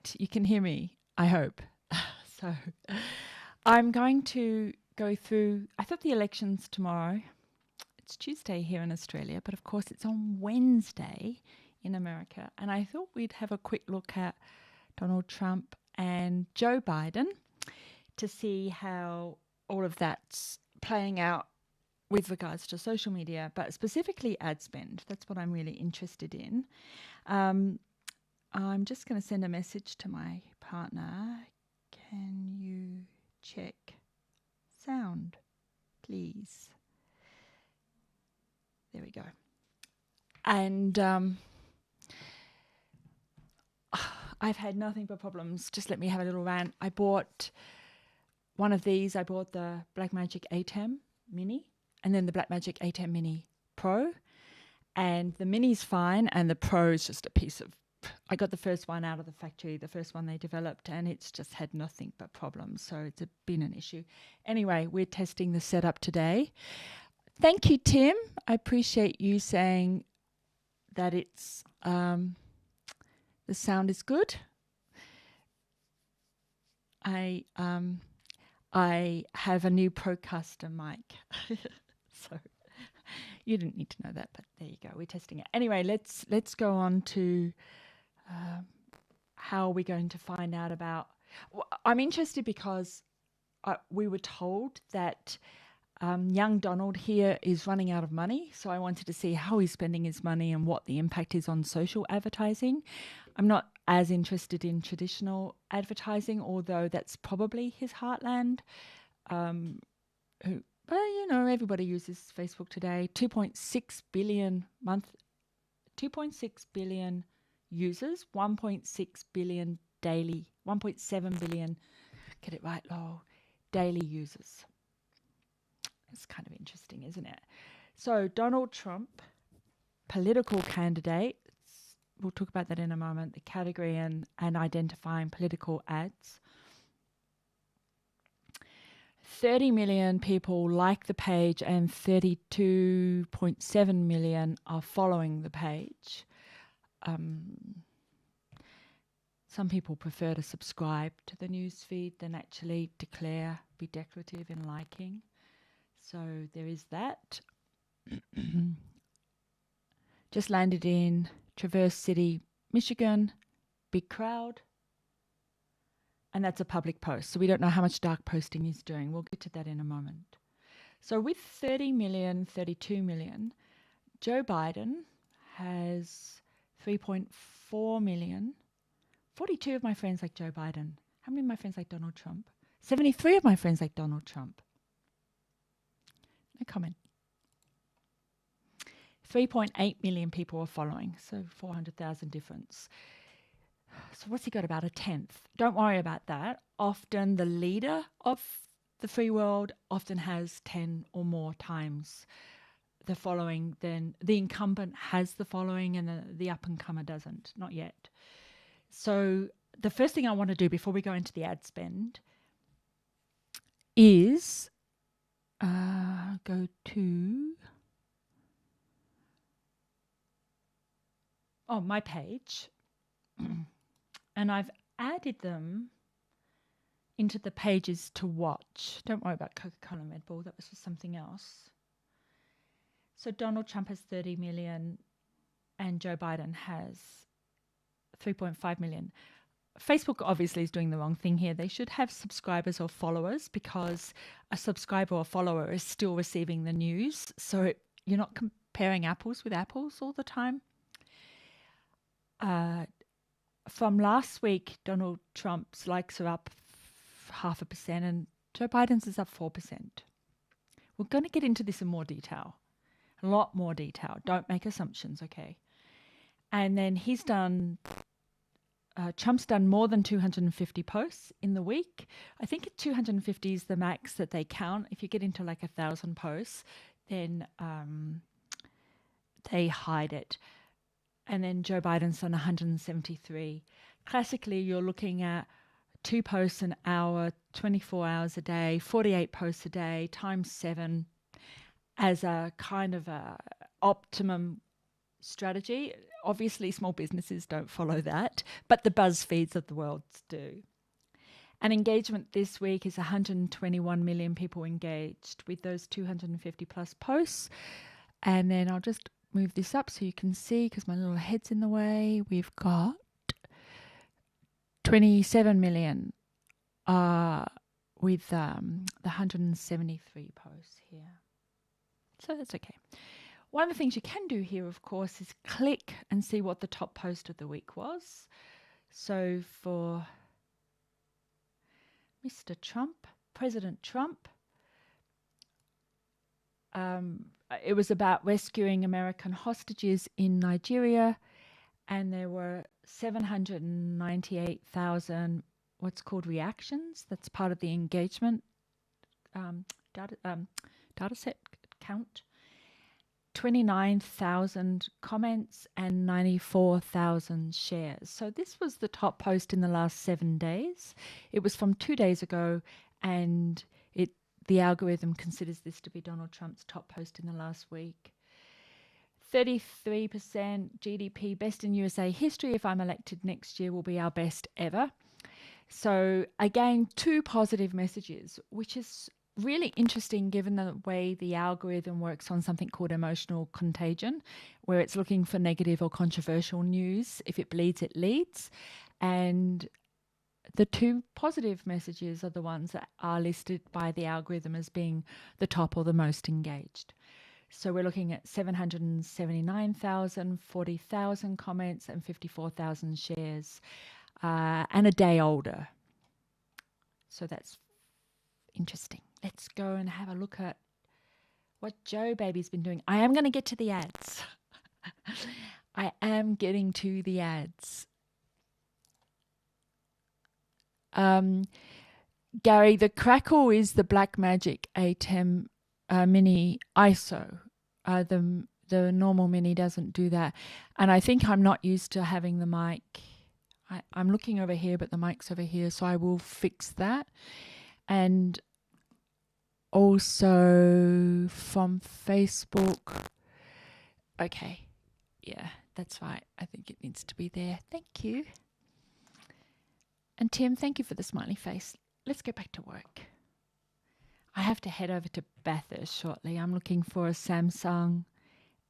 right. You can hear me, I hope. So I'm going to go through, I thought the election's tomorrow. It's Tuesday here in Australia, but of course it's on Wednesday in America. And I thought we'd have a quick look at Donald Trump and Joe Biden to see how all of that's playing out with regards to social media, but specifically ad spend. That's what I'm really interested in. I'm just going to send a message to my partner. Can you check sound, please? There we go. And I've had nothing but problems. Just let me have a little rant. I bought one of these. I bought the BlackMagic ATEM Mini and then the BlackMagic ATEM Mini Pro. And the Mini's fine and the Pro is just a piece of... I got the first one out of the factory, the first one they developed, and it's just had nothing but problems. So it's been an issue. Anyway, we're testing the setup today. Thank you, Tim. I appreciate you saying that it's the sound is good. I have a new Procaster mic, so you didn't need to know that, but there you go. We're testing it anyway. Let's go on to how we're going to find out about. I'm interested because we were told that. Young Donald here is running out of money, so I wanted to see how he's spending his money and what the impact is on social advertising. I'm not as interested in traditional advertising, although that's probably his heartland. But you know, everybody uses Facebook today. 2.6 billion users, 1.6 billion daily, 1.7 billion, get it right, Lowell, daily users. It's kind of interesting, isn't it? So Donald Trump, political candidate. We'll talk about that in a moment. The category and identifying political ads. 30 million people like the page and 32.7 million are following the page. Some people prefer to subscribe to the newsfeed than actually be declarative in liking. So there is that. Just landed in Traverse City, Michigan. Big crowd. And that's a public post. So we don't know how much dark posting he's doing. We'll get to that in a moment. So with 30 million, 32 million, Joe Biden has 3.4 million. 42 of my friends like Joe Biden. How many of my friends like Donald Trump? 73 of my friends like Donald Trump. No comment. 3.8 million people are following, so 400,000 difference. So what's he got, about a tenth? Don't worry about that. Often the leader of the free world often has 10 or more times the following than the incumbent has the following and the up-and-comer doesn't, not yet. So the first thing I want to do before we go into the ad spend is... go to my page and I've added them into the pages to watch. Don't worry about Coca-Cola and Red Bull, that was for something else. So Donald Trump has 30 million and Joe Biden has 3.5 million. Facebook obviously is doing the wrong thing here. They should have subscribers or followers because a subscriber or follower is still receiving the news. So you're not comparing apples with apples all the time. From last week, Donald Trump's likes are up 0.5% and Joe Biden's is up 4%. We're going to get into this in more detail, a lot more detail. Don't make assumptions, okay? And then he's done... Trump's done more than 250 posts in the week. I think 250 is the max that they count. If you get into like 1,000 posts, then they hide it. And then Joe Biden's done 173. Classically, you're looking at 2 posts an hour, 24 hours a day, 48 posts a day, times 7 as a kind of a optimum strategy. Obviously, small businesses don't follow that, but the BuzzFeeds of the world do. And engagement this week is 121 million people engaged with those 250 plus posts. And then I'll just move this up so you can see, because my little head's in the way. We've got 27 million with the 173 posts here. So that's okay. One of the things you can do here, of course, is click and see what the top post of the week was. So for Mr. Trump, President Trump, it was about rescuing American hostages in Nigeria, and there were 798,000 what's called reactions. That's part of the engagement data set count. 29,000 comments and 94,000 shares. So this was the top post in the last 7 days. It was from 2 days ago, and the algorithm considers this to be Donald Trump's top post in the last week. 33% GDP, best in USA history. If I'm elected next year, will be our best ever. So again, 2 positive messages, which is really interesting given the way the algorithm works on something called emotional contagion, where it's looking for negative or controversial news. If it bleeds, it leads. And the 2 positive messages are the ones that are listed by the algorithm as being the top or the most engaged. So we're looking at 779,000, 40,000 comments and 54,000 shares, and a day older. So that's interesting. Let's go and have a look at what Joe Baby's been doing. I am going to get to the ads. I am getting to the ads. Gary, the crackle is the BlackMagic ATEM Mini ISO. The normal Mini doesn't do that. And I think I'm not used to having the mic. I'm looking over here, but the mic's over here, so I will fix that. And also from Facebook. Okay. Yeah, that's right. I think it needs to be there. Thank you. And Tim, thank you for the smiley face. Let's get back to work. I have to head over to Bathurst shortly. I'm looking for a Samsung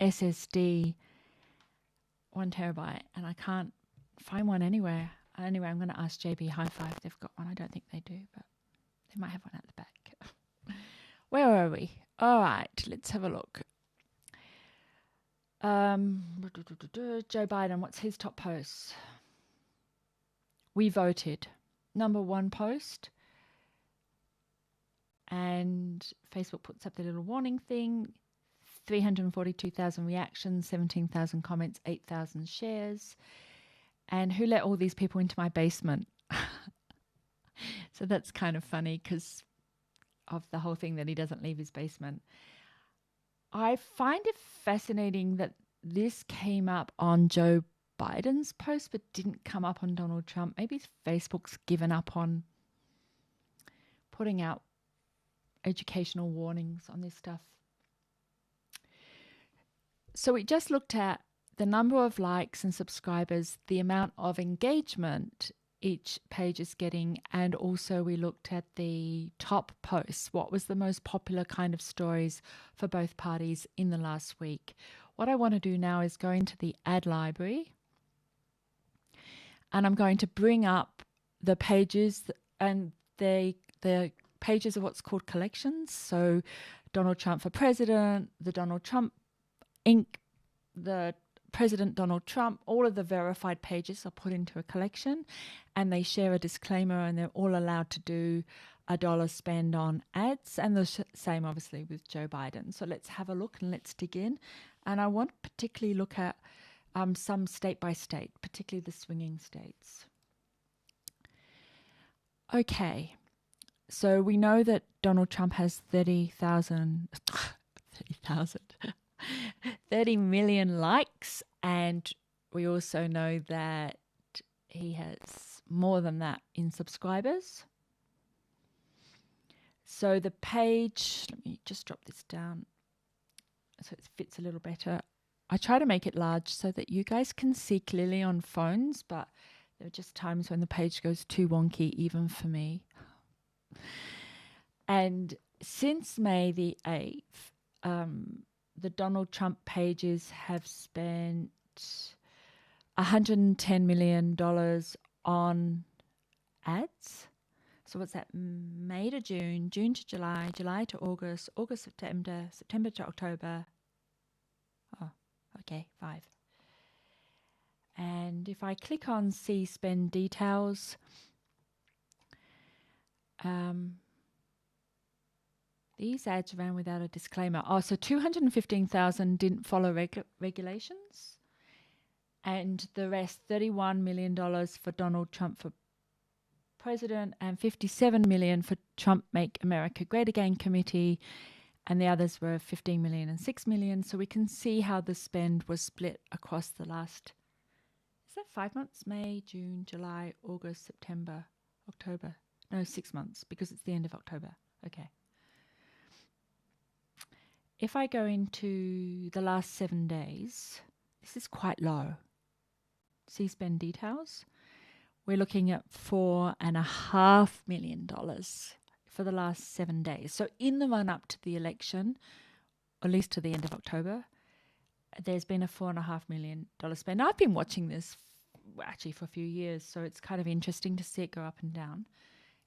SSD 1 terabyte, and I can't find one anywhere. Anyway, I'm going to ask JB Hi-Fi if they've got one. I don't think they do, but they might have one at the back. Where are we? All right, let's have a look. Joe Biden, what's his top posts? We voted. Number 1 post. And Facebook puts up the little warning thing. 342,000 reactions, 17,000 comments, 8,000 shares. And who let all these people into my basement? So that's kind of funny because of the whole thing that he doesn't leave his basement. I find it fascinating that this came up on Joe Biden's post but didn't come up on Donald Trump. Maybe Facebook's given up on putting out educational warnings on this stuff. So we just looked at the number of likes and subscribers, the amount of engagement each page is getting, and also we looked at the top posts. What was the most popular kind of stories for both parties in the last week? What I want to do now is go into the ad library, and I'm going to bring up the pages, and the pages of what's called collections. So Donald Trump for President, the Donald Trump Inc., the President Donald Trump, all of the verified pages are put into a collection, and they share a disclaimer, and they're all allowed to do $1 spend on ads, and the same obviously with Joe Biden. So let's have a look and let's dig in. And I want to particularly look at some state by state, particularly the swinging states. Okay, so we know that Donald Trump has 30 million likes, and we also know that he has more than that in subscribers. So the page, let me just drop this down so it fits a little better. I try to make it large so that you guys can see clearly on phones, but there are just times when the page goes too wonky, even for me. And since May the 8th, the Donald Trump pages have spent $110 million on ads. So what's that? May to June, June to July, July to August, August, September, September to October. Oh, okay, 5. And if I click on see spend details, these ads ran without a disclaimer. Oh, so 215,000 didn't follow regulations. And the rest, $31 million for Donald Trump for president and $57 million for Trump Make America Great Again committee. And the others were $15 million and $6 million. So we can see how the spend was split across the last, is that 5 months? May, June, July, August, September, October. No, 6 months because it's the end of October. Okay. If I go into the last 7 days, this is quite low. See spend details. We're looking at $4.5 million for the last 7 days. So in the run up to the election, at least to the end of October, there's been a $4.5 million spend. I've been watching this actually for a few years, so it's kind of interesting to see it go up and down.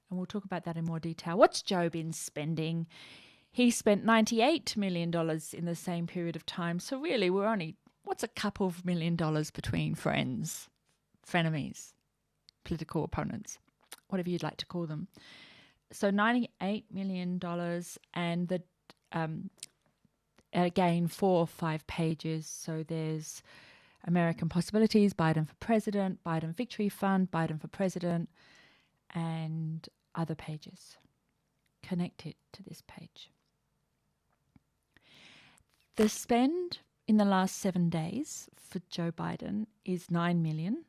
And we'll talk about that in more detail. What's Joe been spending? He spent $98 million in the same period of time. So really, we're only, what's a couple of $1 million between friends, frenemies, political opponents, whatever you'd like to call them. So $98 million and the again 4 or 5 pages. So there's American Possibilities, Biden for President, Biden Victory Fund, Biden for President, and other pages connected to this page. The spend in the last 7 days for Joe Biden is $9 million.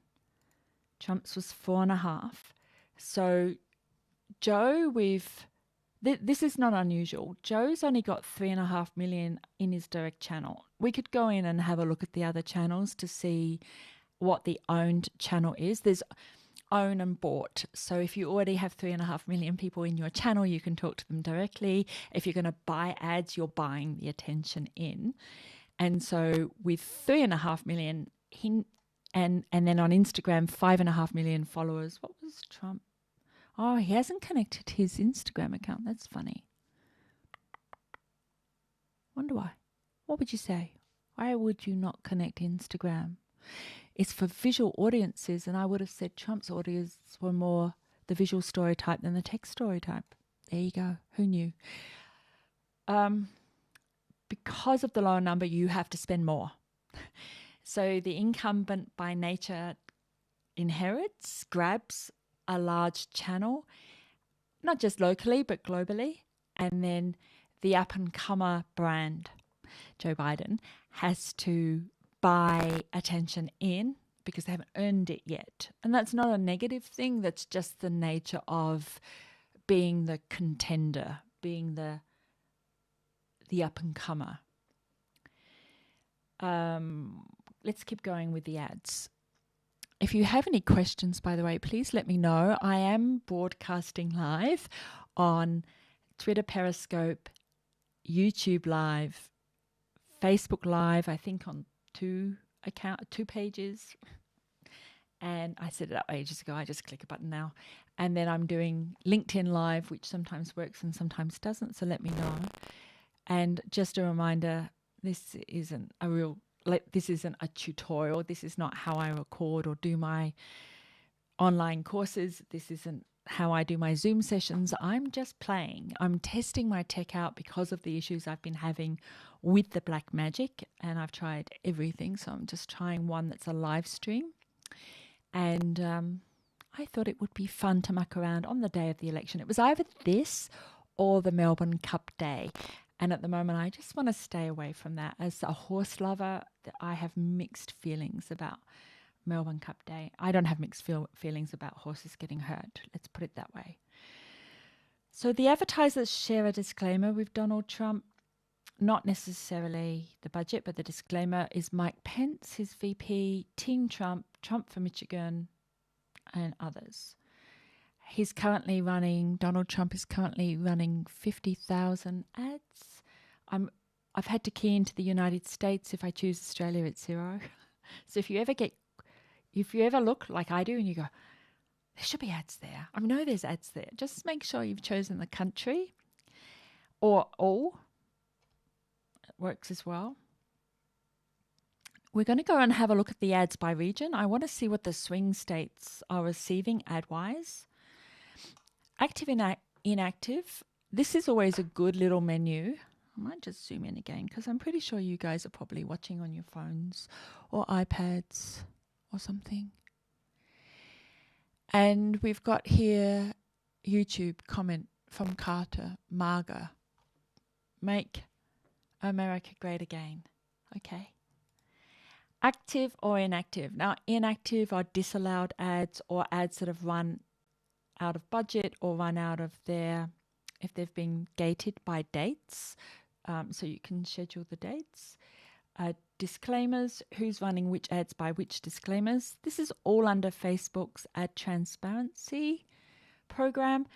Trump's was $4.5 million. So Joe, this is not unusual. Joe's only got $3.5 million in his direct channel. We could go in and have a look at the other channels to see what the owned channel is. There's own and bought. So if you already have 3.5 million people in your channel, you can talk to them directly. If you're going to buy ads, you're buying the attention in. And so with 3.5 million, and then on Instagram, 5.5 million followers. What was Trump? Oh, he hasn't connected his Instagram account. That's funny. Wonder why. What would you say? Why would you not connect Instagram? It's for visual audiences, and I would have said Trump's audience were more the visual story type than the text story type. There you go. Who knew? Because of the lower number, you have to spend more. So the incumbent by nature grabs a large channel, not just locally, but globally. And then the up-and-comer brand, Joe Biden, has to buy attention in because they haven't earned it yet. And that's not a negative thing. That's just the nature of being the contender, being the up-and-comer. Let's keep going with the ads. If you have any questions, by the way, please let me know. I am broadcasting live on Twitter Periscope, YouTube Live, Facebook Live, I think on 2 pages. And I set it up ages ago. I just click a button now. And then I'm doing LinkedIn Live, which sometimes works and sometimes doesn't. So let me know. And just a reminder, this isn't a tutorial. This is not how I record or do my online courses. This isn't how I do my Zoom sessions. I'm just playing. I'm testing my tech out because of the issues I've been having with the BlackMagic, and I've tried everything. So I'm just trying one that's a live stream. And I thought it would be fun to muck around on the day of the election. It was either this or the Melbourne Cup Day. And at the moment, I just want to stay away from that. As a horse lover, I have mixed feelings about Melbourne Cup Day. I don't have mixed feelings about horses getting hurt. Let's put it that way. So the advertisers share a disclaimer with Donald Trump. not necessarily the budget, but the disclaimer is Mike Pence, his VP, Team Trump, Trump for Michigan, and others. Donald Trump is currently running 50,000 ads. I've had to key into the United States. If I choose Australia, it's 0. So if you ever look like I do and you go, there should be ads there. I know there's ads there. Just make sure you've chosen the country, or all. It works as well. We're going to go and have a look at the ads by region. I want to see what the swing states are receiving ad-wise. Active and inactive. This is always a good little menu. I might just zoom in again because I'm pretty sure you guys are probably watching on your phones or iPads or something. And we've got here YouTube comment from Carter Marga. Make America great again. Okay. Active or inactive. Now, inactive are disallowed ads or ads that have run out of budget or run out of if they've been gated by dates. So you can schedule the dates. Disclaimers, who's running which ads by which disclaimers. This is all under Facebook's ad transparency program.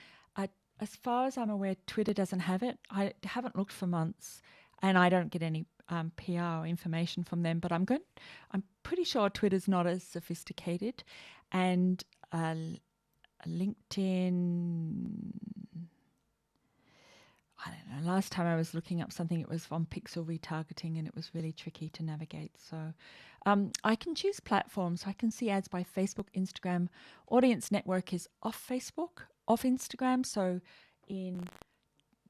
As far as I'm aware, Twitter doesn't have it. I haven't looked for months, and I don't get any PR or information from them. But I'm pretty sure Twitter's not as sophisticated, and LinkedIn. I don't know. Last time I was looking up something, it was on pixel retargeting, and it was really tricky to navigate. So I can choose platforms. So I can see ads by Facebook, Instagram. Audience network is off Facebook, off Instagram. So in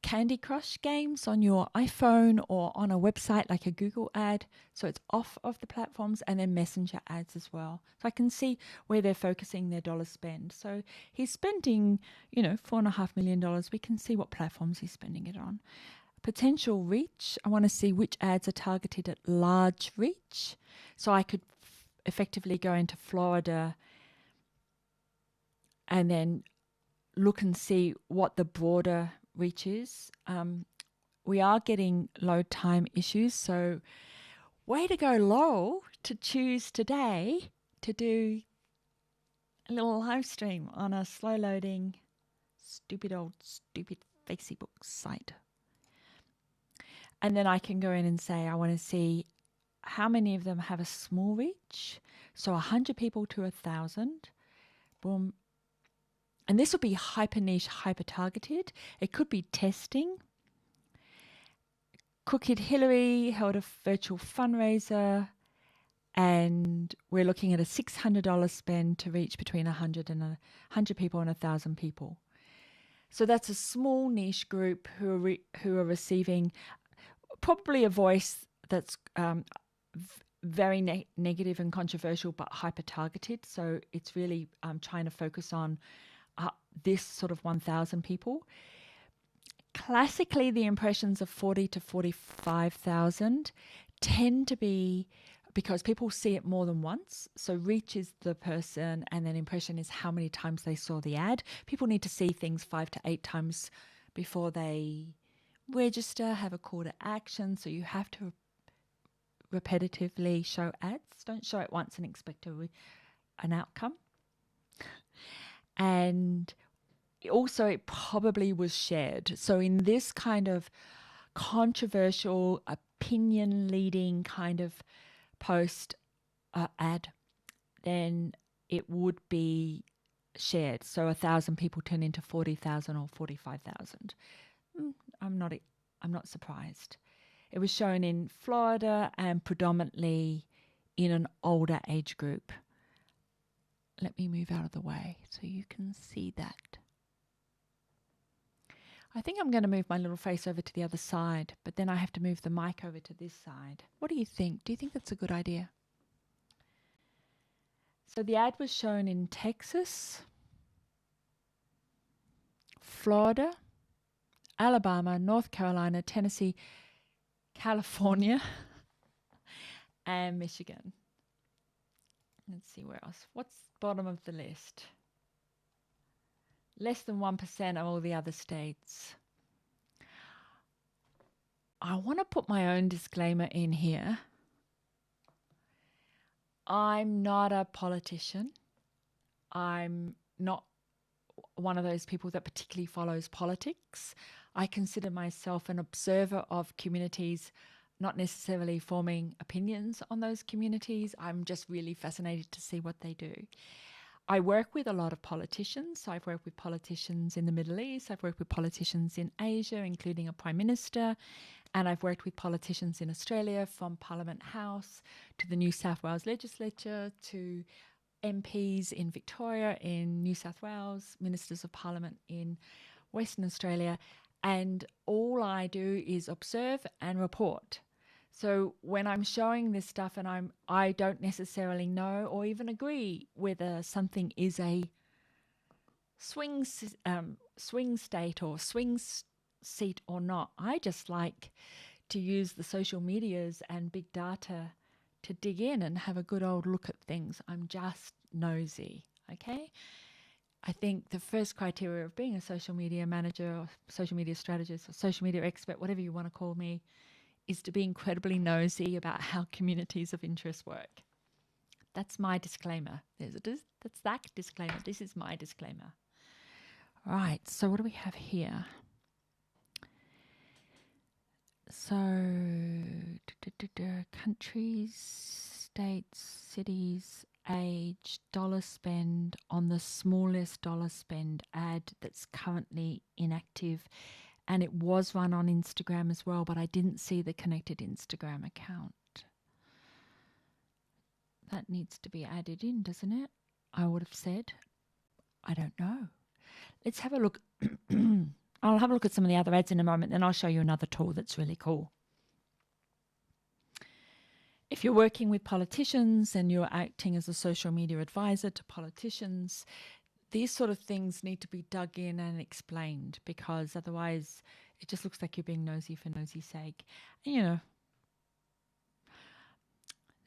Candy Crush games on your iPhone or on a website like a Google ad. So it's off of the platforms, and then Messenger ads as well. So I can see where they're focusing their dollar spend. So he's spending, $4.5 million. We can see what platforms he's spending it on. Potential reach. I want to see which ads are targeted at large reach. So I could effectively go into Florida and then look and see what the broader reach is. We are getting load time issues, so way to go, Laurel, to choose today to do a little live stream on a slow loading stupid Facebook site. And then I can go in and say I want to see how many of them have a small reach. So 100 people to 1,000. Boom. And this will be hyper niche, hyper targeted. It could be testing. Crooked Hillary held a virtual fundraiser, and we're looking at a $600 spend to reach between 100 people and 1,000 people. So that's a small niche group who are receiving probably a voice that's very negative and controversial, but hyper targeted. So it's really trying to focus on this sort of 1,000 people. Classically, the impressions of 40 to 45,000 tend to be because people see it more than once. So reach is the person, and then impression is how many times they saw the ad. People need to see things 5 to 8 times before they register, have a call to action. So you have to repetitively show ads. Don't show it once and expect an outcome. And also, it probably was shared. So in this kind of controversial, opinion-leading kind of post ad, then it would be shared. So 1,000 people turn into 40,000 or 45,000. I'm not surprised. It was shown in Florida and predominantly in an older age group. Let me move out of the way so you can see that. I think I'm going to move my little face over to the other side, but then I have to move the mic over to this side. What do you think? Do you think that's a good idea? So the ad was shown in Texas, Florida, Alabama, North Carolina, Tennessee, California, and Michigan. Let's see where else. What's bottom of the list? Less than 1% of all the other states. I want to put my own disclaimer in here. I'm not a politician. I'm not one of those people that particularly follows politics. I consider myself an observer of communities, not necessarily forming opinions on those communities. I'm just really fascinated to see what they do. I work with a lot of politicians. So I've worked with politicians in the Middle East. I've worked with politicians in Asia, including a prime minister. And I've worked with politicians in Australia, from Parliament House to the New South Wales Legislature to MPs in Victoria, in New South Wales, Ministers of Parliament in Western Australia. And all I do is observe and report. So when I'm showing this stuff and I don't necessarily know or even agree whether something is a swing state or swing seat or not, I just like to use the social medias and big data to dig in and have a good old look at things. I'm just nosy, okay? I think the first criteria of being a social media manager or social media strategist or social media expert, whatever you want to call me, is to be incredibly nosy about how communities of interest work. That's my disclaimer. That's that disclaimer. This is my disclaimer. Right, so what do we have here? So, countries, states, cities, age, dollar spend on the smallest dollar spend ad that's currently inactive. And it was run on Instagram as well, but I didn't see the connected Instagram account. That needs to be added in, doesn't it? I would have said. I don't know. Let's have a look. I'll have a look at some of the other ads in a moment, then I'll show you another tool that's really cool. If you're working with politicians and you're acting as a social media advisor to politicians, these sort of things need to be dug in and explained, because otherwise it just looks like you're being nosy for nosy's sake. And, you know,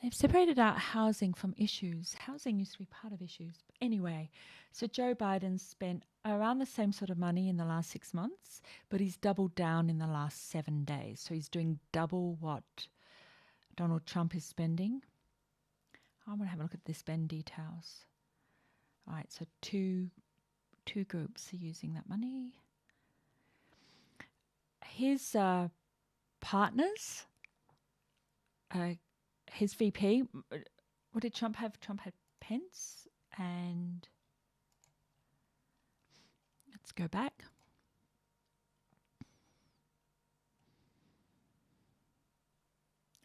they've separated out housing from issues. Housing used to be part of issues. But anyway, so Joe Biden spent around the same sort of money in the last 6 months, but he's doubled down in the last 7 days. So he's doing double what Donald Trump is spending. I'm going to have a look at the spend details. All right, so two groups are using that money. His partners, his VP, what did Trump have? Trump had Pence, and let's go back.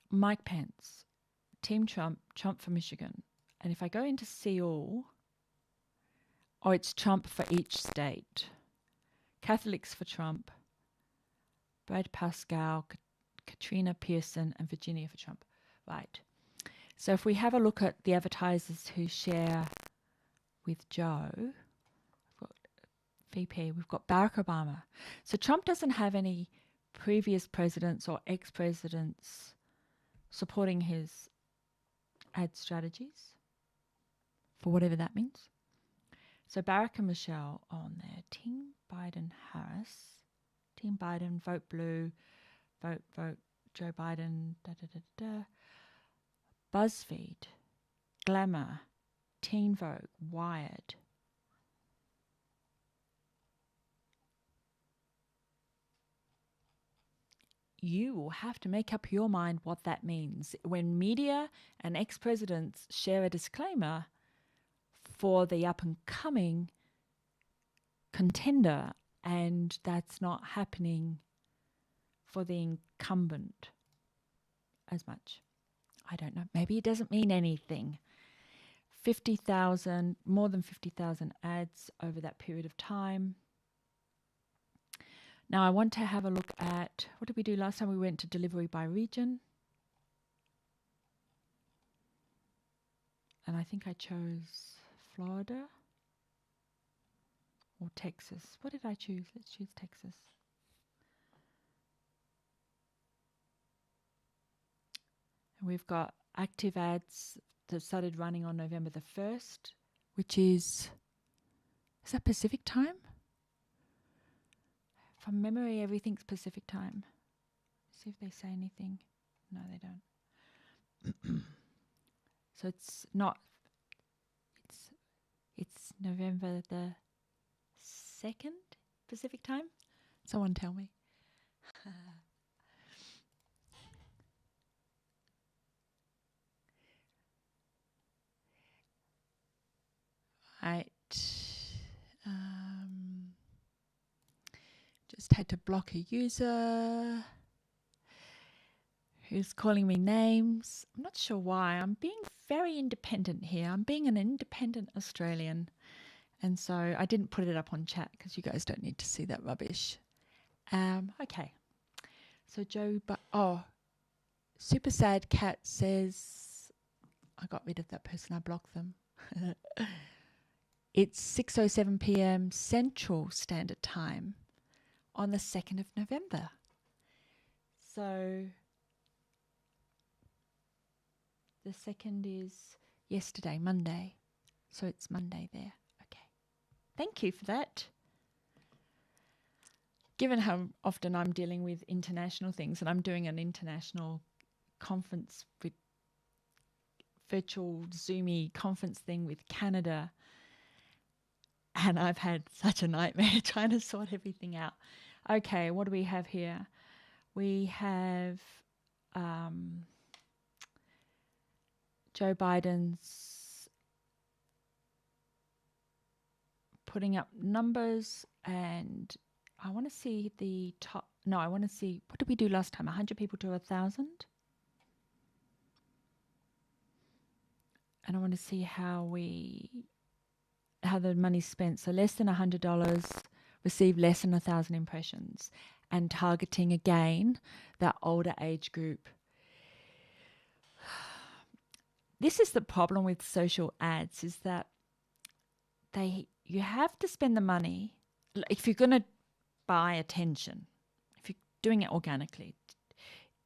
Mike Pence, Team Trump, Trump for Michigan. And if I go into see all, oh, it's Trump for each state. Catholics for Trump, Brad Pascal, Katrina Pearson, and Virginia for Trump. Right. So if we have a look at the advertisers who share with Joe, we've got VP, we've got Barack Obama. So Trump doesn't have any previous presidents or ex-presidents supporting his ad strategies, for whatever that means. So Barack and Michelle on there. Team Biden Harris. Team Biden, vote blue. Vote Joe Biden. Da, da, da, da. BuzzFeed. Glamour. Teen Vogue. Wired. You will have to make up your mind what that means. When media and ex-presidents share a disclaimer for the up-and-coming contender, and that's not happening for the incumbent as much. I don't know. Maybe it doesn't mean anything. 50,000, more than 50,000 ads over that period of time. Now I want to have a look at, what did we do last time? We went to delivery by region. And I think I chose Florida or Texas. What did I choose? Let's choose Texas. And we've got active ads that started running on November the 1st, which is that Pacific time? From memory, everything's Pacific time. See if they say anything. No, they don't. So it's not. It's November the 2nd Pacific time. Someone tell me. Right. Just had to block a user who's calling me names. I'm not sure why. I'm being very independent here. I'm being an independent Australian. And so I didn't put it up on chat because you guys don't need to see that rubbish. Okay. So Super Sad Cat says, I got rid of that person. I blocked them. It's 6:07 p.m. Central Standard Time on the 2nd of November. So the 2nd is yesterday, Monday. So it's Monday there. Okay. Thank you for that. Given how often I'm dealing with international things, and I'm doing an international conference with virtual Zoomy conference thing with Canada, and I've had such a nightmare trying to sort everything out. Okay, what do we have here? We have Joe Biden's putting up numbers, and I want to see the top. No, I want to see, what did we do last time? 100 people to 1,000? And I want to see how the money's spent. So less than $100 receive less than 1,000 impressions, and targeting again that older age group. This is the problem with social ads, is that you have to spend the money. If you're going to buy attention, if you're doing it organically,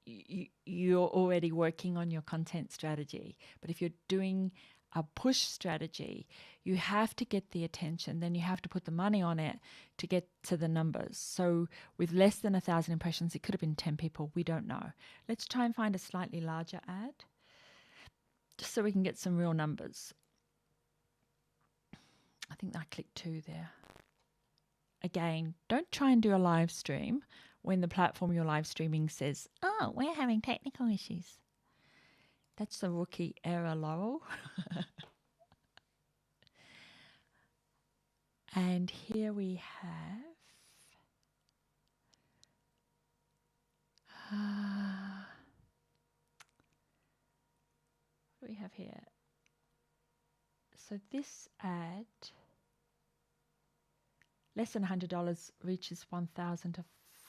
you're already working on your content strategy. But if you're doing a push strategy, you have to get the attention, then you have to put the money on it to get to the numbers. So with less than 1,000 impressions, it could have been 10 people. We don't know. Let's try and find a slightly larger ad, just so we can get some real numbers. I think I clicked 2 there. Again, don't try and do a live stream when the platform you're live streaming says, oh, we're having technical issues. That's the rookie error, Laurel. And here we have what do we have here? So this ad, less than $100, reaches 1,000 to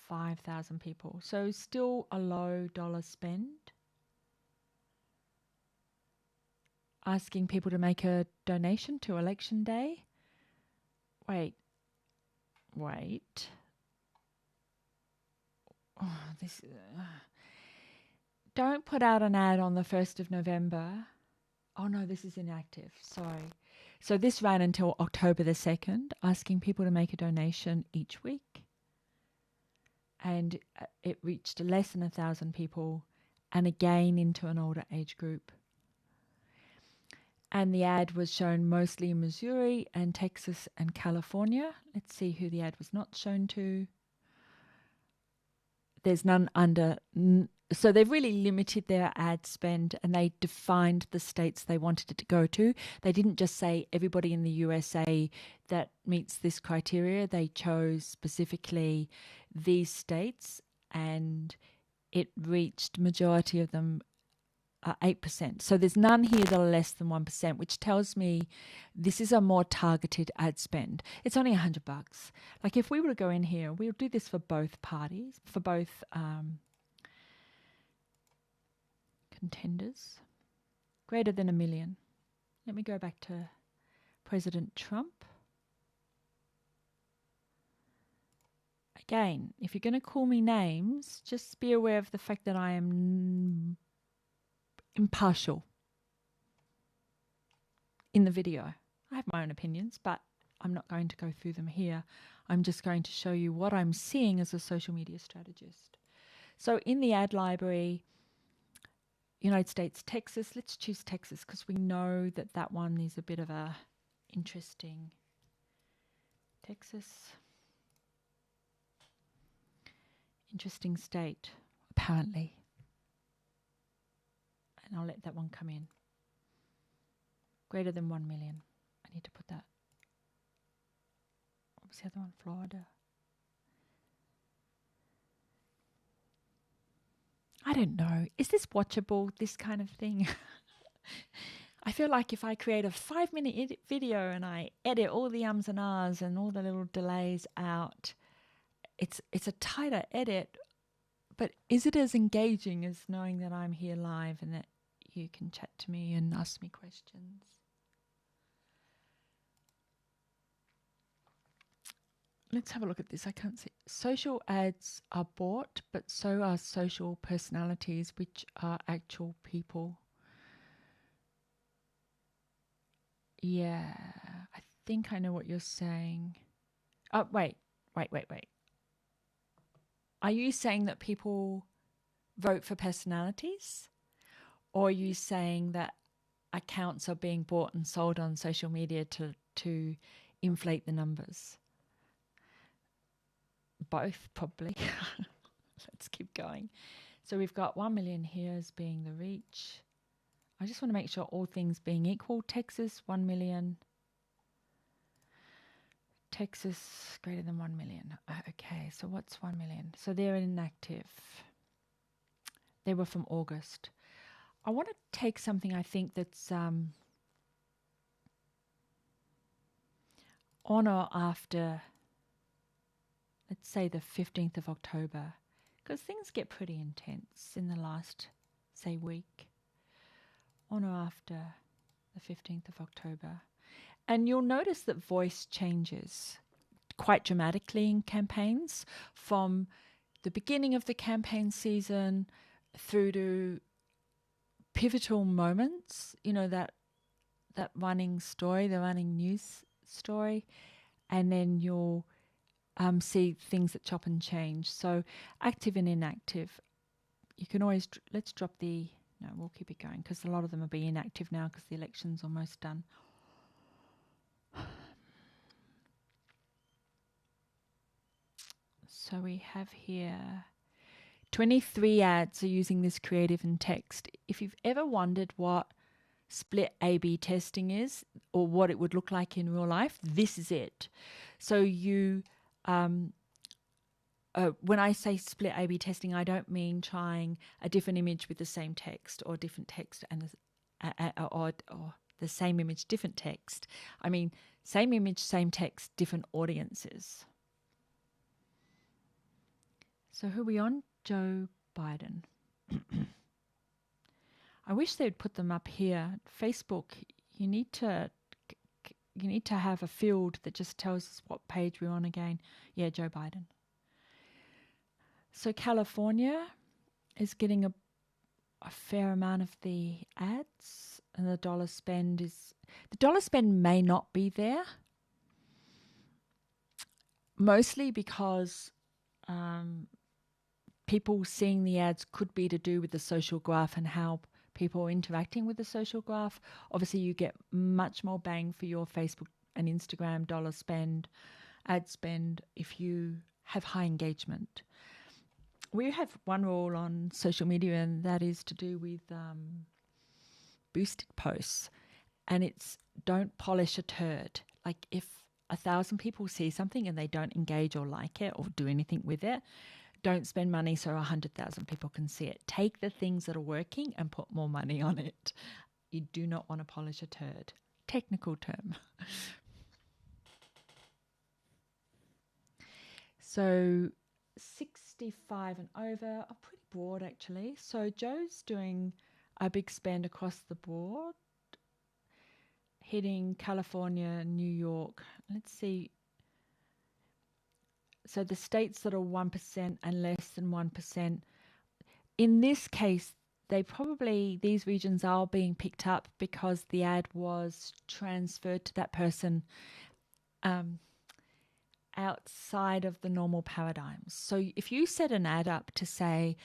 5,000 people. So still a low dollar spend. Asking people to make a donation to Election Day. Wait. Oh, this. Don't put out an ad on the 1st of November. Oh no, this is inactive. Sorry. So this ran until October the 2nd, asking people to make a donation each week. And it reached less than 1,000 people, and again into an older age group. And the ad was shown mostly in Missouri and Texas and California. Let's see who the ad was not shown to. There's none under. So they've really limited their ad spend, and they defined the states they wanted it to go to. They didn't just say everybody in the USA that meets this criteria. They chose specifically these states, and it reached majority of them 8%. So there's none here that are less than 1%, which tells me this is a more targeted ad spend. It's only $100. Like if we were to go in here, we'll do this for both parties, for both contenders. Greater than 1 million. Let me go back to President Trump. Again, if you're going to call me names, just be aware of the fact that I am impartial in the video. I have my own opinions, but I'm not going to go through them here. I'm just going to show you what I'm seeing as a social media strategist. So in the ad library, United States, Texas, let's choose Texas because we know that that one is a bit of a interesting Texas. Interesting state, apparently. And I'll let that one come in. Greater than 1 million. I need to put that. What was the other one? Florida. I don't know. Is this watchable, this kind of thing? I feel like if I create a 5-minute video and I edit all the ums and ahs and all the little delays out, it's a tighter edit, but is it as engaging as knowing that I'm here live and that you can chat to me and ask me questions? Let's have a look at this. I can't see. Social ads are bought, but so are social personalities, which are actual people. Yeah, I think I know what you're saying. Oh, wait. Are you saying that people vote for personalities? Or are you saying that accounts are being bought and sold on social media to inflate the numbers? Both, probably. Let's keep going. So we've got 1 million here as being the reach. I just want to make sure all things being equal. Texas, 1 million. Texas, greater than 1 million. Okay, so what's 1 million? So they're inactive. They were from August. I want to take something I think that's on or after, let's say the 15th of October, because things get pretty intense in the last, say, week. On or after the 15th of October. And you'll notice that voice changes quite dramatically in campaigns from the beginning of the campaign season through to pivotal moments, you know, that running story, the running news story, and then you'll see things that chop and change. So active and inactive, you can always, let's drop the, no, we'll keep it going because a lot of them will be inactive now because the election's almost done. So we have here 23 ads are using this creative and text. If you've ever wondered what split A/B testing is or what it would look like in real life, this is it. So you, when I say split A/B testing, I don't mean trying a different image with the same text or different text and or the same image, different text. I mean same image, same text, different audiences. So who are we on? Joe Biden. I wish they'd put them up here. Facebook, you need to have a field that just tells us what page we're on again. Yeah, Joe Biden. So California is getting a fair amount of the ads, and the dollar spend may not be there, mostly because people seeing the ads could be to do with the social graph and how people are interacting with the social graph. Obviously, you get much more bang for your Facebook and Instagram dollar spend, ad spend, if you have high engagement. We have one rule on social media, and that is to do with boosted posts. And it's don't polish a turd. Like if 1,000 people see something and they don't engage or like it or do anything with it, don't spend money so 100,000 people can see it. Take the things that are working and put more money on it. You do not want to polish a turd. Technical term. So 65 and over are pretty broad actually. So Joe's doing a big spend across the board, hitting California, New York. Let's see. So the states that are 1% and less than 1%, in this case, these regions are being picked up because the ad was transferred to that person outside of the normal paradigms. So if you set an ad up to say,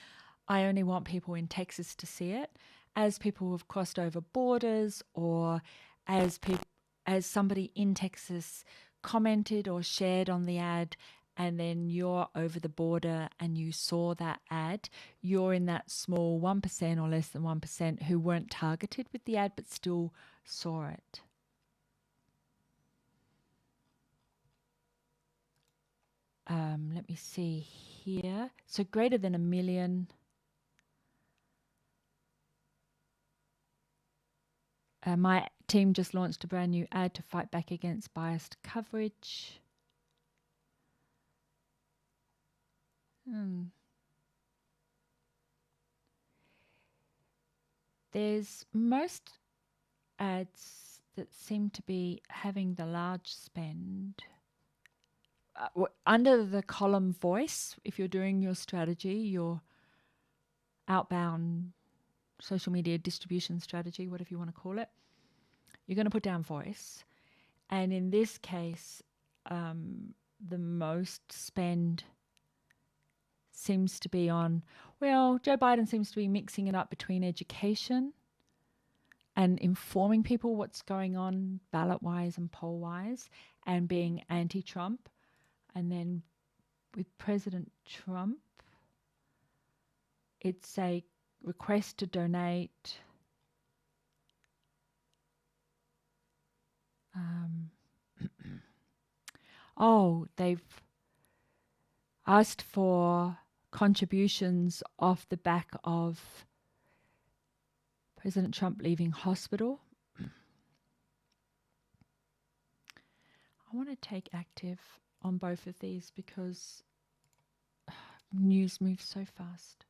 I only want people in Texas to see it, as people who've crossed over borders, or as somebody in Texas commented or shared on the ad, and then you're over the border and you saw that ad, you're in that small 1% or less than 1% who weren't targeted with the ad but still saw it. Let me see here. So greater than 1 million. My team just launched a brand new ad to fight back against biased coverage. There's most ads that seem to be having the large spend. Under the column voice, if you're doing your strategy, your outbound social media distribution strategy, whatever you want to call it, you're going to put down voice. And in this case, the most spend seems to be on, well, Joe Biden seems to be mixing it up between education and informing people what's going on ballot-wise and poll-wise, and being anti-Trump. And then with President Trump, it's a request to donate. They've asked for contributions off the back of President Trump leaving hospital. I want to take active on both of these because news moves so fast.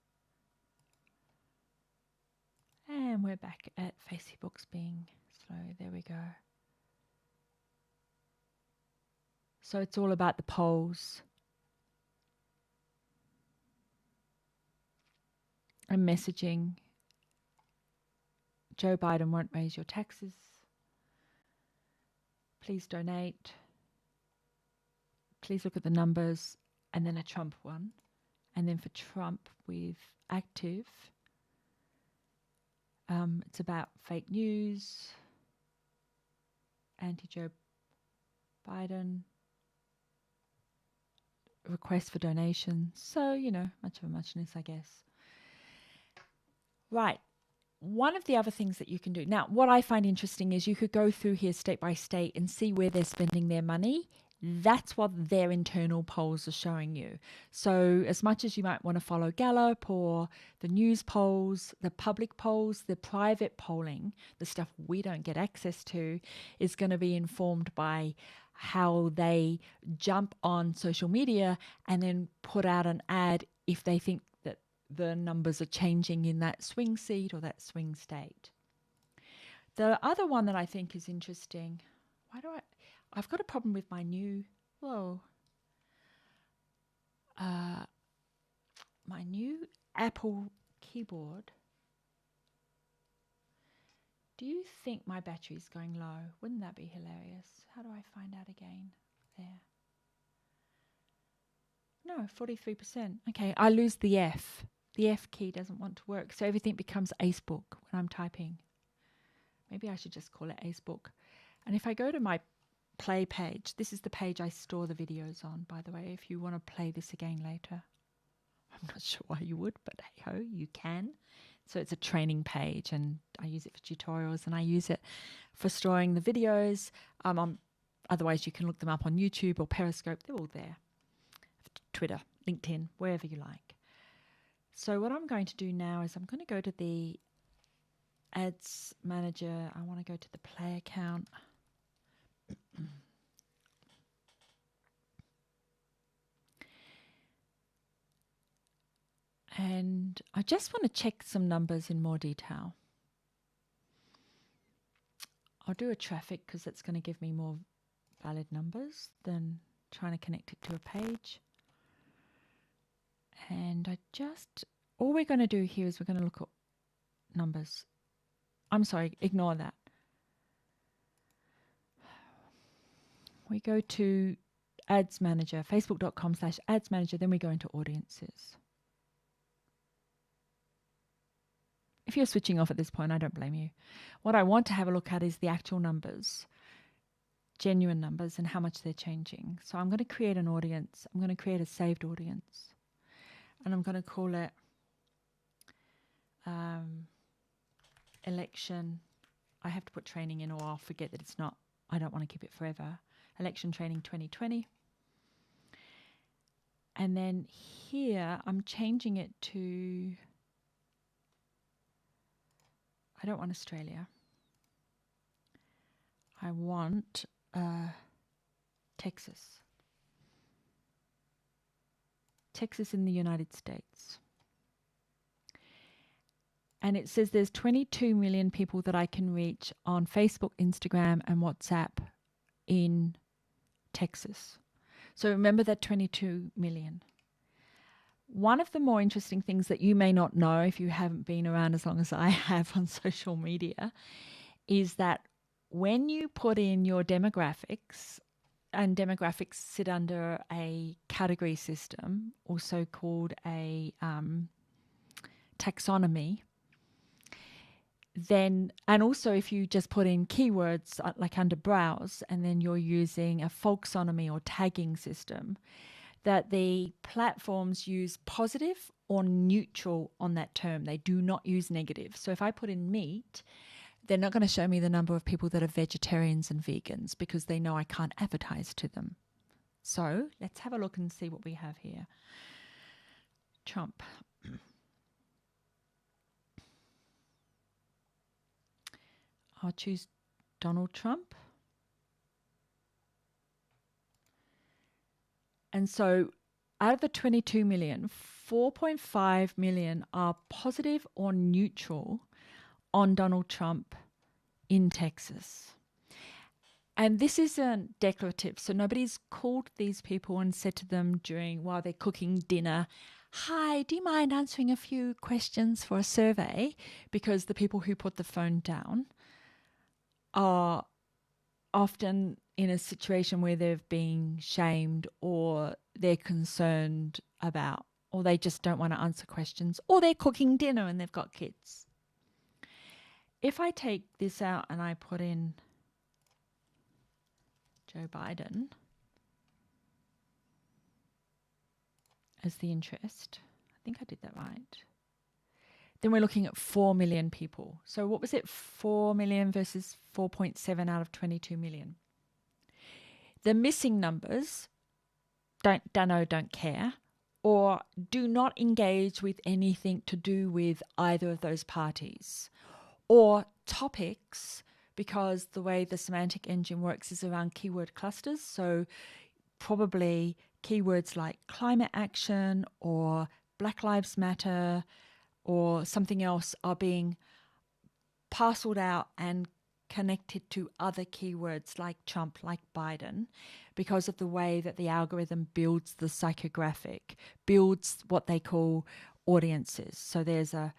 And we're back at Facebook's being slow. There we go. So it's all about the polls and messaging. Joe Biden won't raise your taxes. Please donate. Please look at the numbers. And then a Trump one. And then for Trump with active, it's about fake news, anti-Joe Biden, request for donations. So, much of a muchness, I guess. Right. One of the other things that you can do. Now, what I find interesting is you could go through here state by state and see where they're spending their money. That's what their internal polls are showing you. So as much as you might want to follow Gallup or the news polls, the public polls, the private polling, the stuff we don't get access to, is going to be informed by how they jump on social media and then put out an ad if they think that the numbers are changing in that swing seat or that swing state. The other one that I think is interesting, I've got a problem with my new, my new Apple keyboard. Do you think my battery's going low? Wouldn't that be hilarious? How do I find out again? There. No, 43%. Okay, I lose the F. The F key doesn't want to work, so everything becomes Acebook when I'm typing. Maybe I should just call it Acebook. And if I go to my play page, this is the page I store the videos on, by the way, if you want to play this again later. I'm not sure why you would, but hey ho, you can. So it's a training page and I use it for tutorials and I use it for storing the videos. Otherwise you can look them up on YouTube or Periscope. They're all there. Twitter, LinkedIn, wherever you like. So what I'm going to do now is I'm going to go to the Ads Manager. I want to go to the Play account. And I just want to check some numbers in more detail. I'll do a traffic because that's going to give me more valid numbers than trying to connect it to a page. And all we're going to do here is we're going to look at numbers. I'm sorry, ignore that. We go to ads manager, facebook.com/ads manager. Then we go into audiences. If you're switching off at this point, I don't blame you. What I want to have a look at is the actual numbers, genuine numbers, and how much they're changing. So I'm going to create an audience. I'm going to create a saved audience. And I'm going to call it election. I have to put training in or I'll forget that it's not. I don't want to keep it forever. Election training 2020. And then here I'm changing it to, I don't want Australia. I want Texas. Texas in the United States. And it says there's 22 million people that I can reach on Facebook, Instagram, and WhatsApp in Texas. So remember that 22 million. One of the more interesting things that you may not know if you haven't been around as long as I have on social media is that when you put in your demographics, and demographics sit under a category system, also called a taxonomy, then, and also if you just put in keywords like under browse, and then you're using a folksonomy or tagging system, that the platforms use positive or neutral on that term. They do not use negative. So if I put in meat, they're not going to show me the number of people that are vegetarians and vegans because they know I can't advertise to them. So let's have a look and see what we have here. Trump. I'll choose Donald Trump. And so out of the 22 million, 4.5 million are positive or neutral on Donald Trump in Texas. And this isn't declarative. So nobody's called these people and said to them while they're cooking dinner, "Hi, do you mind answering a few questions for a survey?" Because the people who put the phone down are often in a situation where they've been shamed, or they're concerned about, or they just don't want to answer questions, or they're cooking dinner and they've got kids. If I take this out and I put in Joe Biden as the interest, I think I did that right, then we're looking at 4 million people. So what was it? 4 million versus 4.7 out of 22 million. The missing numbers, don't know, don't care, or do not engage with anything to do with either of those parties, or topics, because the way the semantic engine works is around keyword clusters. So probably keywords like climate action or Black Lives Matter or something else are being parceled out and connected to other keywords like Trump, like Biden, because of the way that the algorithm builds the psychographic, builds what they call audiences. So the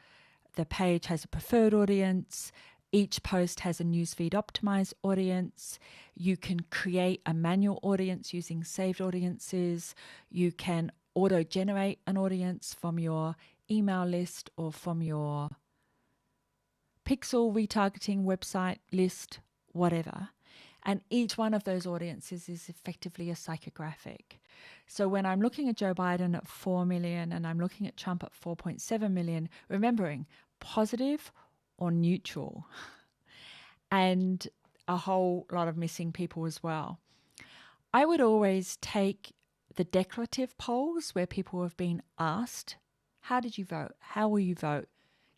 page has a preferred audience. Each post has a newsfeed optimized audience. You can create a manual audience using saved audiences. You can auto-generate an audience from your email list or from your pixel retargeting website list, whatever. And each one of those audiences is effectively a psychographic. So when I'm looking at Joe Biden at 4 million and I'm looking at Trump at 4.7 million, remembering positive or neutral, and a whole lot of missing people as well. I would always take the declarative polls where people have been asked, how did you vote? How will you vote?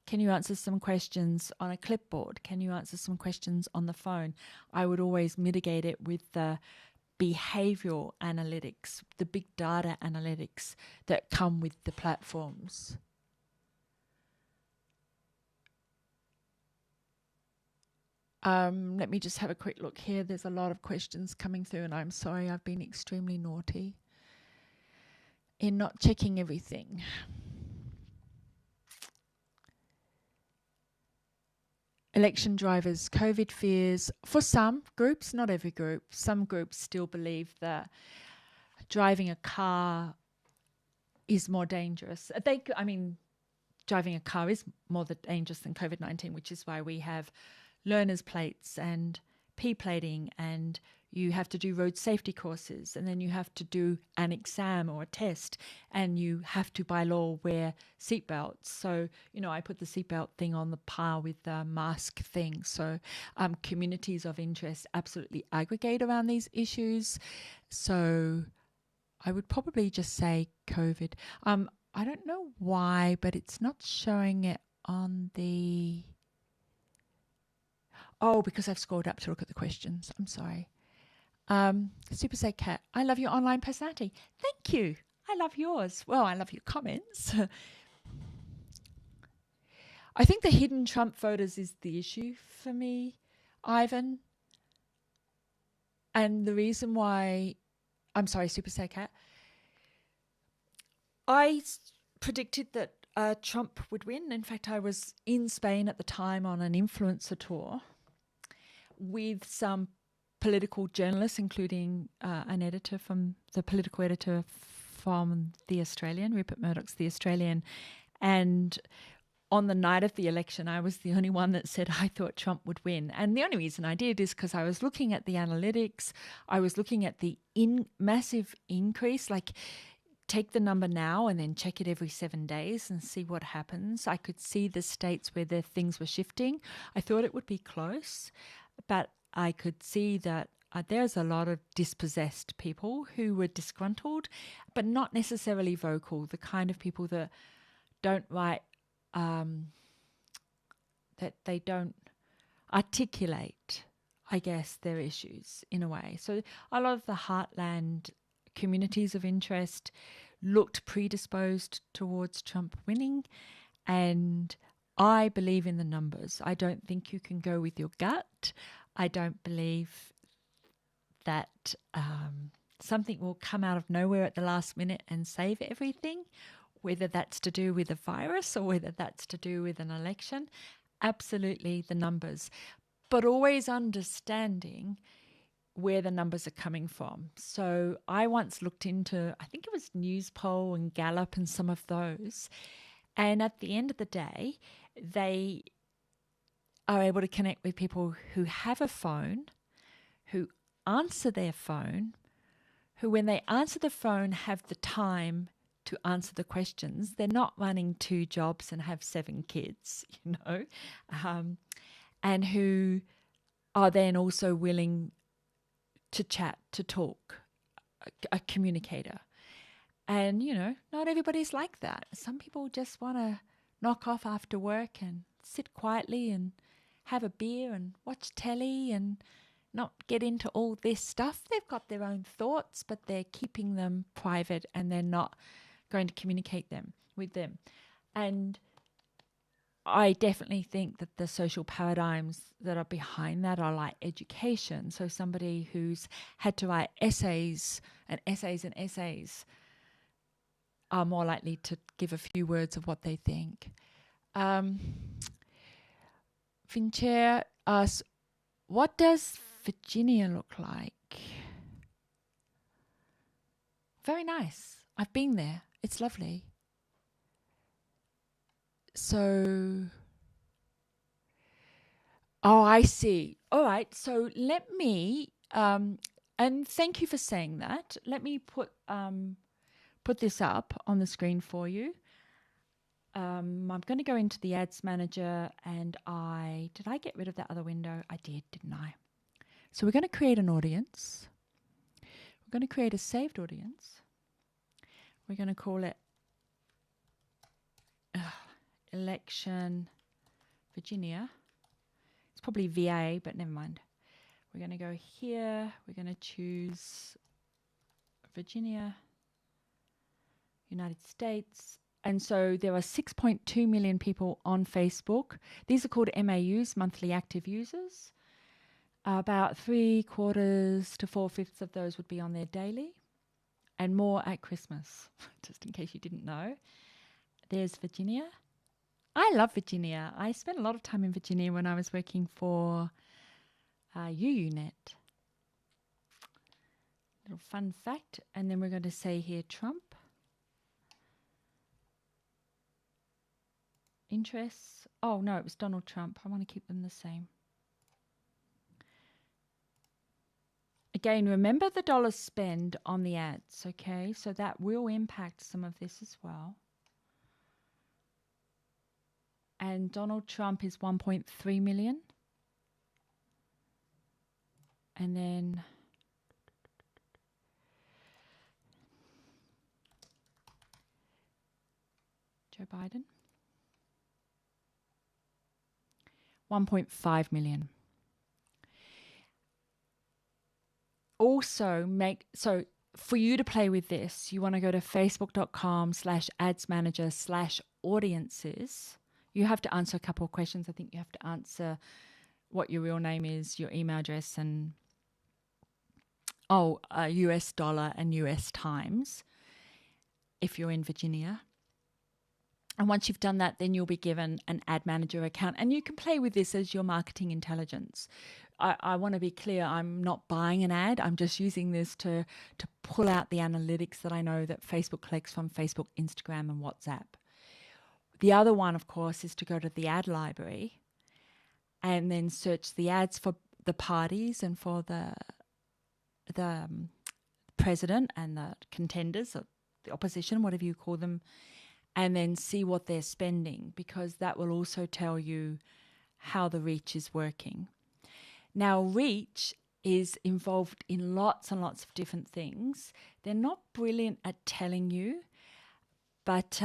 Can you answer some questions on a clipboard? Can you answer some questions on the phone? I would always mitigate it with the behavioral analytics, the big data analytics that come with the platforms. Let me just have a quick look here. There's a lot of questions coming through, and I'm sorry, I've been extremely naughty in not checking everything. Election drivers, COVID fears. For some groups, not every group, some groups still believe that driving a car is more dangerous. Driving a car is more dangerous than COVID-19, which is why we have learner's plates and P-plating, and you have to do road safety courses, and then you have to do an exam or a test, and you have to, by law, wear seatbelts. So, I put the seatbelt thing on the par with the mask thing. So communities of interest absolutely aggregate around these issues. So I would probably just say COVID. I don't know why, but it's not showing it on the... Oh, because I've scrolled up to look at the questions. I'm sorry. Super Say Cat, I love your online personality. Thank you. I love yours. Well, I love your comments. I think the hidden Trump voters is the issue for me, Ivan. And the reason why... I'm sorry, Super Say Cat. I predicted that Trump would win. In fact, I was in Spain at the time on an influencer tour with some political journalists, including an editor from the political editor from The Australian, Rupert Murdoch's The Australian. And on the night of the election, I was the only one that said I thought Trump would win. And the only reason I did is because I was looking at the analytics. I was looking at the massive increase, like take the number now and then check it every 7 days and see what happens. I could see the states where the things were shifting. I thought it would be close, but I could see that there's a lot of dispossessed people who were disgruntled, but not necessarily vocal, the kind of people that don't write, that they don't articulate, I guess, their issues in a way. So a lot of the heartland communities of interest looked predisposed towards Trump winning, and I believe in the numbers. I don't think you can go with your gut. I don't believe that something will come out of nowhere at the last minute and save everything, whether that's to do with a virus or whether that's to do with an election. Absolutely the numbers, but always understanding where the numbers are coming from. So I once looked into, I think it was Newspoll and Gallup and some of those, and at the end of the day, they are able to connect with people who have a phone, who answer their phone, who when they answer the phone have the time to answer the questions. They're not running 2 jobs and have 7 kids, and who are then also willing to chat, to talk, a communicator. And, not everybody's like that. Some people just want to knock off after work and sit quietly and have a beer and watch telly and not get into all this stuff. They've got their own thoughts, but they're keeping them private and they're not going to communicate them with them. And I definitely think that the social paradigms that are behind that are like education. So somebody who's had to write essays and essays and essays are more likely to give a few words of what they think. Fincher asks, what does Virginia look like? Very nice. I've been there. It's lovely. So, I see. All right. So let me, and thank you for saying that. Let me put this up on the screen for you. I'm going to go into the ads manager, and did I get rid of that other window? I did, didn't I? So we're going to create an audience. We're going to create a saved audience. We're going to call it Election Virginia. It's probably VA, but never mind. We're going to go here. We're going to choose Virginia, United States. And so there are 6.2 million people on Facebook. These are called MAUs, monthly active users. About 3/4 to 4/5 of those would be on there daily, and more at Christmas, just in case you didn't know. There's Virginia. I love Virginia. I spent a lot of time in Virginia when I was working for UUNet. Little fun fact. And then we're going to say here Trump. Interests. Oh, no, it was Donald Trump. I want to keep them the same. Again, remember the dollar spend on the ads, okay? So that will impact some of this as well. And Donald Trump is 1.3 million. And then Joe Biden, 1.5 million. Also so for you to play with this, you want to go to facebook.com/adsmanager/audiences. You have to answer a couple of questions. I think you have to answer what your real name is, your email address, and US dollar and US times if you're in Virginia. And once you've done that, then you'll be given an ad manager account. And you can play with this as your marketing intelligence. I want to be clear, I'm not buying an ad. I'm just using this to pull out the analytics that I know that Facebook collects from Facebook, Instagram, and WhatsApp. The other one, of course, is to go to the ad library and then search the ads for the parties and for the president and the contenders or the opposition, whatever you call them, and then see what they're spending, because that will also tell you how the reach is working. Now, reach is involved in lots and lots of different things. They're not brilliant at telling you, but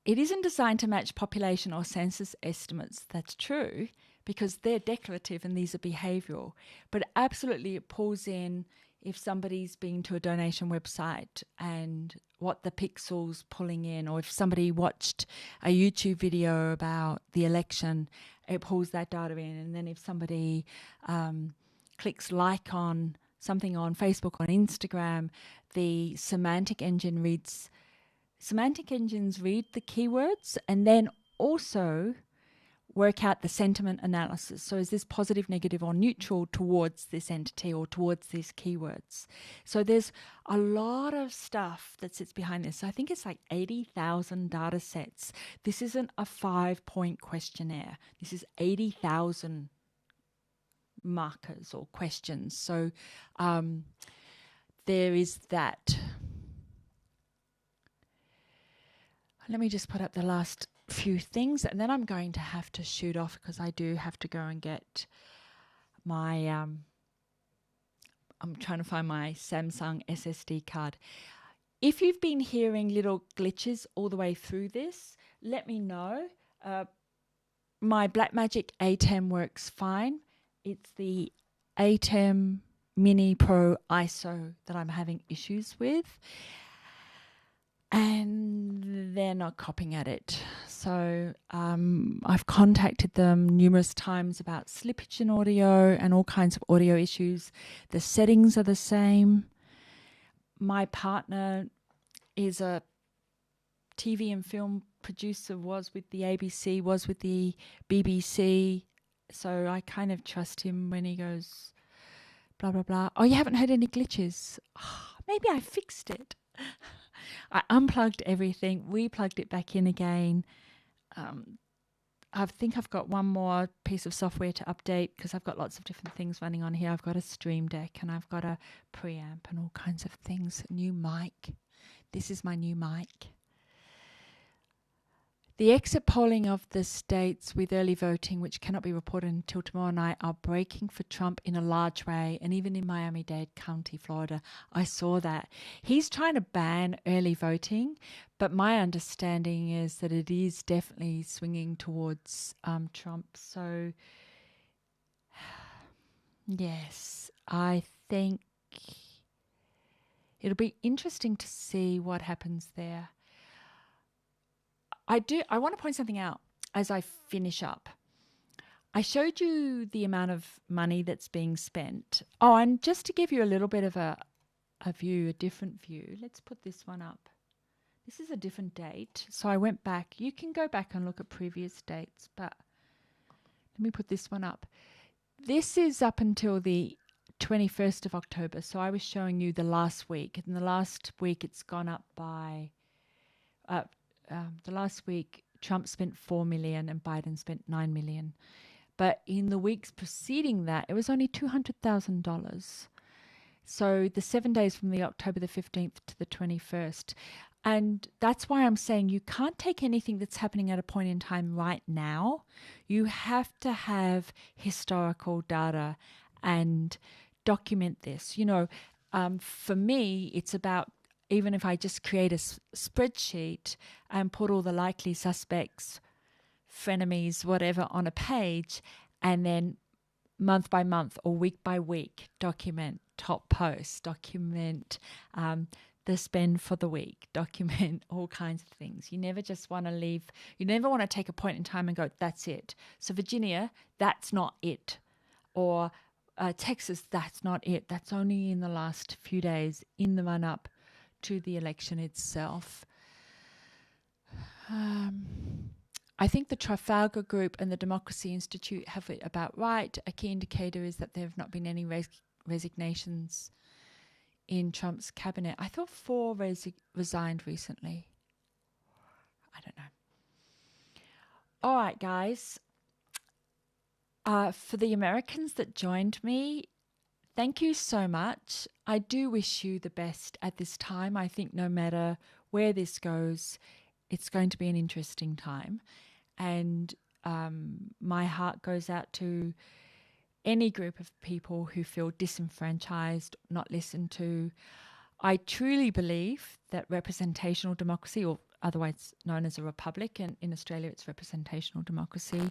it isn't designed to match population or census estimates. That's true, because they're declarative and these are behavioral. But absolutely it pulls in if somebody's been to a donation website and what the pixel's pulling in, or if somebody watched a YouTube video about the election, it pulls that data in. And then if somebody clicks like on something on Facebook, on Instagram, the semantic engines read the keywords and then also work out the sentiment analysis. So is this positive, negative, or neutral towards this entity or towards these keywords? So there's a lot of stuff that sits behind this. So I think it's like 80,000 data sets. This isn't a 5-point questionnaire. This is 80,000 markers or questions. So there is that. Let me just put up the last few things, and then I'm going to have to shoot off because I do have to go and get my I'm trying to find my Samsung SSD card. If you've been hearing little glitches all the way through this, let me know. My BlackMagic ATEM works fine. It's the ATEM Mini Pro ISO that I'm having issues with, and they're not copying at it. So I've contacted them numerous times about slippage in audio and all kinds of audio issues. The settings are the same. My partner is a TV and film producer, was with the ABC, was with the BBC. So I kind of trust him when he goes, blah, blah, blah. Oh, you haven't heard any glitches? Oh, maybe I fixed it. I unplugged everything, replugged it back in again. I think I've got one more piece of software to update because I've got lots of different things running on here. I've got a Stream Deck and I've got a preamp and all kinds of things. New mic. This is my new mic. The exit polling of the states with early voting, which cannot be reported until tomorrow night, are breaking for Trump in a large way. And even in Miami-Dade County, Florida, I saw that. He's trying to ban early voting, but my understanding is that it is definitely swinging towards Trump. So, yes, I think it'll be interesting to see what happens there. I want to point something out as I finish up. I showed you the amount of money that's being spent. Oh, and just to give you a little bit of a view, a different view, let's put this one up. This is a different date. So I went back. You can go back and look at previous dates, but let me put this one up. this is up until the 21st of October. So I was showing you the last week. In the last week, it's gone up by, the last week, Trump spent 4 million and Biden spent 9 million. But in the weeks preceding that, it was only $200,000. So the 7 days from the October the 15th to the 21st. And that's why I'm saying you can't take anything that's happening at a point in time right now. You have to have historical data and document this. You know, for me, it's about, even if I just create a spreadsheet and put all the likely suspects, frenemies, whatever, on a page, and then month by month or week by week, document top posts, document the spend for the week, document all kinds of things. You never just want to leave, you never want to take a point in time and go, that's it. So Virginia, that's not it. Or Texas, that's not it. That's only in the last few days in the run-up to the election itself. I think the Trafalgar Group and the Democracy Institute have it about right. A key indicator is that there have not been any resignations in Trump's cabinet. I thought 4 resigned recently. I don't know. All right, guys. For the Americans that joined me, thank you so much. I do wish you the best at this time. I think no matter where this goes, it's going to be an interesting time. And my heart goes out to any group of people who feel disenfranchised, not listened to. I truly believe that representational democracy, or otherwise known as a republic, and in Australia it's representational democracy,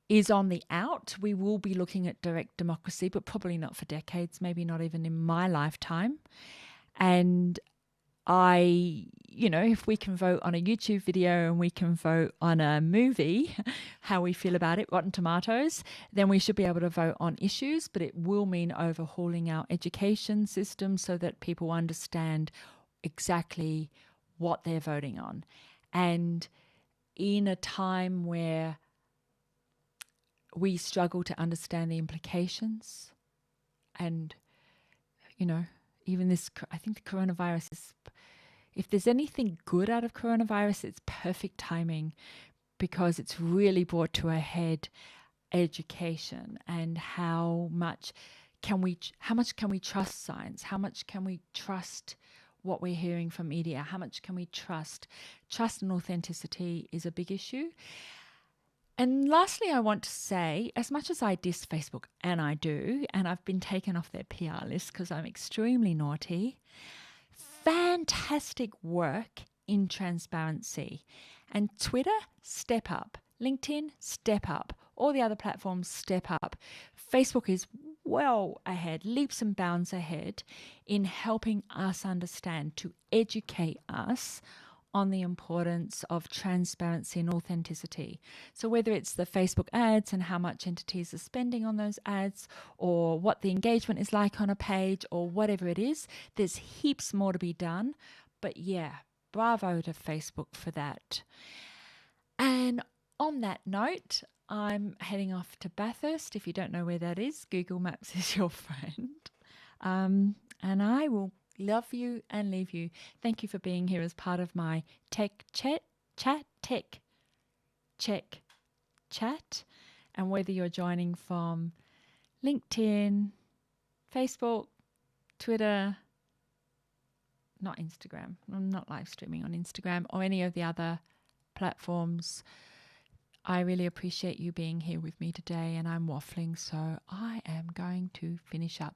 is on the out. We will be looking at direct democracy, but probably not for decades, maybe not even in my lifetime. And if we can vote on a YouTube video and we can vote on a movie, how we feel about it, Rotten Tomatoes, then we should be able to vote on issues, but it will mean overhauling our education system so that people understand exactly what they're voting on. And in a time where we struggle to understand the implications and, even this, I think the coronavirus is, if there's anything good out of coronavirus, it's perfect timing, because it's really brought to a head education and how much can we trust science? How much can we trust what we're hearing from media? How much can we trust? Trust and authenticity is a big issue. And lastly, I want to say, as much as I diss Facebook, and I do, and I've been taken off their PR list because I'm extremely naughty, fantastic work in transparency. And Twitter, step up. LinkedIn, step up. All the other platforms, step up. Facebook is well ahead, leaps and bounds ahead in helping us understand, to educate us on the importance of transparency and authenticity. So whether it's the Facebook ads and how much entities are spending on those ads, or what the engagement is like on a page, or whatever it is, there's heaps more to be done. But yeah, bravo to Facebook for that. And on that note, I'm heading off to Bathurst. If you don't know where that is, Google Maps is your friend. And I will love you and leave you. Thank you for being here as part of my tech chat. And whether you're joining from LinkedIn, Facebook, Twitter, not Instagram, I'm not live streaming on Instagram, or any of the other platforms, I really appreciate you being here with me today. And I'm waffling, so I am going to finish up.